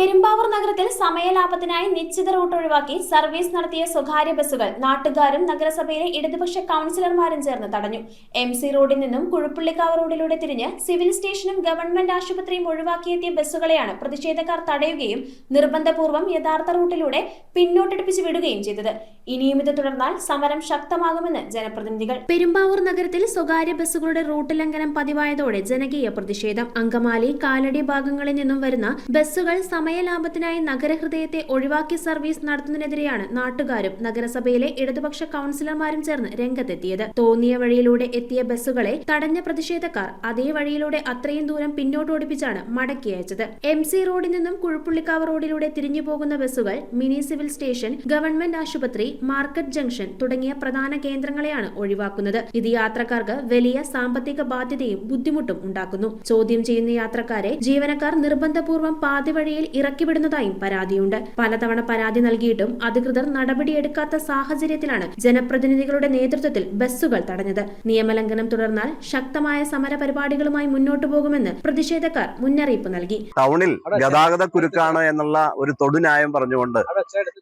പെരുമ്പാവൂർ നഗരത്തിൽ സമയലാഭത്തിനായി നിശ്ചിത റൂട്ട് ഒഴിവാക്കി സർവീസ് നടത്തിയ സ്വകാര്യ ബസ്സുകൾ നാട്ടുകാരും നഗരസഭയിലെ ഇടതുപക്ഷ കൌൺസിലർമാരും ചേർന്ന് തടഞ്ഞു. MC റോഡിൽ നിന്നും കുഴുപ്പുള്ളിക്കാവ് റോഡിലൂടെ തിരിഞ്ഞ് സിവിൽ സ്റ്റേഷനും ഗവൺമെന്റ് ആശുപത്രിയും ഒഴിവാക്കിയെത്തിയ ബസ്സുകളെയാണ് പ്രതിഷേധക്കാർ തടയുകയും നിർബന്ധപൂർവ്വം യഥാർത്ഥ റൂട്ടിലൂടെ പിന്നോട്ടടിപ്പിച്ചു വിടുകയും ചെയ്തത്. ഇനിയും ഇത് തുടർന്നാൽ സമരം ശക്തമാകുമെന്ന് ജനപ്രതിനിധികൾ. പെരുമ്പാവൂർ നഗരത്തിൽ സ്വകാര്യ ബസ്സുകളുടെ റൂട്ട് ലംഘനം പതിവായതോടെ ജനകീയ പ്രതിഷേധം. അങ്കമാലി, കാലടി ഭാഗങ്ങളിൽ നിന്നും വരുന്ന ബസ്സുകൾ സമയലാഭത്തിനായി നഗരഹൃദയത്തെ ഒഴിവാക്കി സർവീസ് നടത്തുന്നതിനെതിരെയാണ് നാട്ടുകാരും നഗരസഭയിലെ ഇടതുപക്ഷ കൌൺസിലർമാരും ചേർന്ന് രംഗത്തെത്തിയത്. തോന്നിയ വഴിയിലൂടെ എത്തിയ ബസ്സുകളെ തടഞ്ഞ പ്രതിഷേധക്കാർ അതേ വഴിയിലൂടെ അത്രയും ദൂരം പിന്നോട്ടോടിപ്പിച്ചാണ് മടക്കി അയച്ചത്. MC റോഡിൽ നിന്നും കുഴുപ്പുള്ളിക്കാവ് റോഡിലൂടെ തിരിഞ്ഞു പോകുന്ന ബസ്സുകൾ മിനി സിവിൽ സ്റ്റേഷൻ, ഗവൺമെന്റ് ആശുപത്രി, മാർക്കറ്റ് ജംഗ്ഷൻ തുടങ്ങിയ പ്രധാന കേന്ദ്രങ്ങളെയാണ് ഒഴിവാക്കുന്നത്. ഇത് യാത്രക്കാർക്ക് വലിയ സാമ്പത്തിക ബാധ്യതയും ബുദ്ധിമുട്ടും ഉണ്ടാക്കുന്നു. ചോദ്യം ചെയ്യുന്ന യാത്രക്കാരെ ജീവനക്കാർ നിർബന്ധപൂർവ്വം പാതി വഴിയിൽ ഇറക്കിവിടുന്നതായും പരാതിയുണ്ട്. പലതവണ പരാതി നൽകിയിട്ടും അധികൃതർ നടപടിയെടുക്കാത്ത സാഹചര്യത്തിലാണ് ജനപ്രതിനിധികളുടെ നേതൃത്വത്തിൽ ബസ്സുകൾ തടഞ്ഞത്. നിയമലംഘനം തുടർന്നാൽ ശക്തമായ സമര പരിപാടികളുമായി മുന്നോട്ടു പോകുമെന്ന് പ്രതിഷേധക്കാർ മുന്നറിയിപ്പ് നൽകി. ടൗണിൽ ഗതാഗത കുരുക്കാണ് എന്നുള്ള ഒരു തൊടുന്യായം പറഞ്ഞുകൊണ്ട്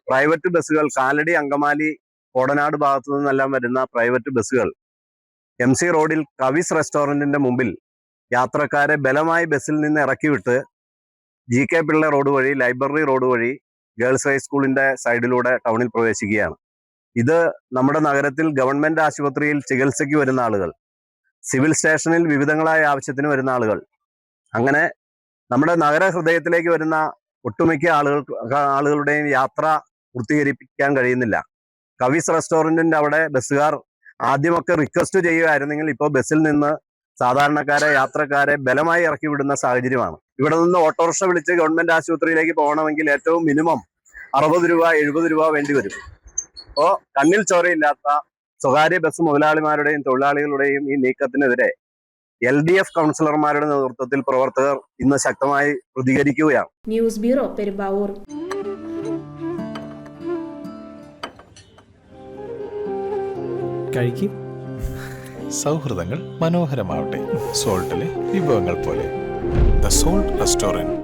പ്രൈവറ്റ് ബസ്സുകൾ കാലടി, അങ്കമാലി, കോടനാട് ഭാഗത്തു നിന്നെല്ലാം വരുന്ന പ്രൈവറ്റ് ബസ്സുകൾ MC റോഡിൽ കവിസ് റെസ്റ്റോറന്റിന്റെ മുമ്പിൽ യാത്രക്കാരെ ബലമായി ബസ്സിൽ നിന്ന് ഇറക്കിവിട്ട് GK പിള്ള റോഡ് വഴി, ലൈബ്രറി റോഡ് വഴി ഗേൾസ് ഹൈസ്കൂളിന്റെ സൈഡിലൂടെ ടൗണിൽ പ്രവേശിക്കുകയാണ്. ഇത് നമ്മുടെ നഗരത്തിൽ ഗവൺമെന്റ് ആശുപത്രിയിൽ ചികിത്സയ്ക്ക് വരുന്ന ആളുകൾ, സിവിൽ സ്റ്റേഷനിൽ വിവിധങ്ങളായ ആവശ്യത്തിന് വരുന്ന ആളുകൾ, അങ്ങനെ നമ്മുടെ നഗരഹൃദയത്തിലേക്ക് വരുന്ന ഒട്ടുമിക്ക ആളുകളുടെയും യാത്ര പൂർത്തീകരിപ്പിക്കാൻ കഴിയുന്നില്ല. കവിസ് റെസ്റ്റോറന്റിന്റെ അവിടെ ബസ്സുകാർ ആദ്യമൊക്കെ റിക്വസ്റ്റ് ചെയ്യുകയായിരുന്നെങ്കിൽ ഇപ്പോൾ ബസ്സിൽ നിന്ന് സാധാരണക്കാരെ, യാത്രക്കാരെ ബലമായി ഇറക്കി വിടുന്ന സാഹചര്യമാണ്. ഇവിടെ നിന്ന് ഓട്ടോറിക്ഷ വിളിച്ച് ഗവൺമെന്റ് ആശുപത്രിയിലേക്ക് പോകണമെങ്കിൽ ഏറ്റവും മിനിമം 60 രൂപ 70 രൂപ വേണ്ടി വരും. അപ്പോൾ കണ്ണിൽ ചോരയില്ലാത്ത സ്വകാര്യ ബസ് മുതലാളിമാരുടെയും തൊഴിലാളികളുടെയും ഈ നീക്കത്തിനെതിരെ LDF കൗൺസിലർമാരുടെ നേതൃത്വത്തിൽ പ്രവർത്തകർ ഇന്ന് ശക്തമായി പ്രതികരിക്കുകയാണ്. News bureau, Perumbavoor. കഴിക്കും. സൗഹൃദങ്ങൾ മനോഹരമാവട്ടെ. സോൾട്ടിലെ വിഭവങ്ങൾ പോലെ. The salt restaurant.